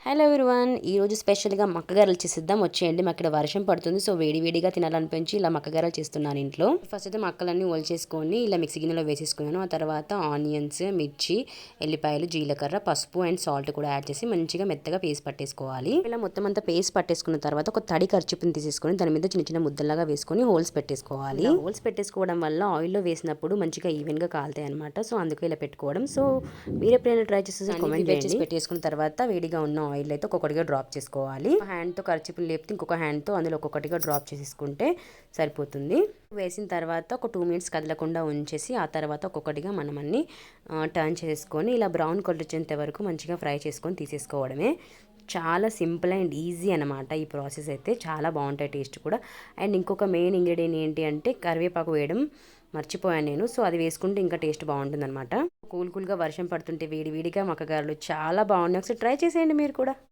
Hello everyone, ఈరోజు స్పెషల్గా మక్కగారలు చేసిద్దాం వచ్చేయండి. మాకు ఇక్కడ వర్షం పడుతుంది, సో వేడిగా తినాలనిపించి ఇలా మక్కగారలు చేస్తున్నాను ఇంట్లో. ఫస్ట్ అయితే మక్కలన్నీ ఒలిచేసుకొని ఇలా మిక్సీ గిన్నెలో వేసేసుకున్నాను. ఆ తర్వాత ఆనియన్స్, మిర్చి, ఎల్లిపాయలు, జీలకర్ర, పసుపు అండ్ సాల్ట్ కూడా యాడ్ చేసి మంచిగా మెత్తగా పేస్ట్ పట్టేసుకోవాలి. ఇలా మొత్తం అంతా పేస్ట్ పట్టేసుకున్న తర్వాత ఒక తడి కర్చీపుని తీసేసుకొని దాని మీద చిన్న చిన్న ముద్దలాగా వేసుకొని హోల్స్ పెట్టేసుకోవాలి. హోల్స్ పెట్టేసుకోవడం వల్ల ఆయిల్లో వేసినప్పుడు మంచిగా ఈవెన్గా కాలుతాయి అనమాట. సో అందుకే ఇలా పెట్టుకోవడం. సో మీరు ఎప్పుడైనా ట్రై చేసి కామెంట్ చేసి పెట్టేసుకున్న తర్వాత వేడిగా ఉన్న ఆయిల్ అయితే ఒక్కొక్కటిగా డ్రాప్ చేసుకోవాలి. ఒక హ్యాండ్తో కర్చీపుని లేపితే ఇంకొక హ్యాండ్తో అందులో ఒక్కొక్కటిగా డ్రాప్ చేసేసుకుంటే సరిపోతుంది. వేసిన తర్వాత ఒక 2 మినిట్స్ కదలకుండా ఉంచేసి ఆ తర్వాత ఒక్కొక్కటిగా మనం అన్ని టర్న్ చేసుకొని ఇలా బ్రౌన్ కలర్ వచ్చేంత వరకు మంచిగా ఫ్రై చేసుకొని తీసేసుకోవడమే. చాలా సింపుల్ అండ్ ఈజీ అనమాట. ఈ ప్రాసెస్ అయితే చాలా బాగుంటాయి టేస్ట్ కూడా. అండ్ ఇంకొక మెయిన్ ఇంగ్రీడియంట్ ఏంటి అంటే కరివేపాకు వేయడం మర్చిపోయాను నేను. సో అది వేసుకుంటే ఇంకా టేస్ట్ బాగుంటుంది అనమాట. కూల్గా వర్షం పడుతుంటే వేడిగా మక్కగారలు చాలా బాగున్నాయి. ఒకసారి ట్రై చేసేయండి మీరు కూడా.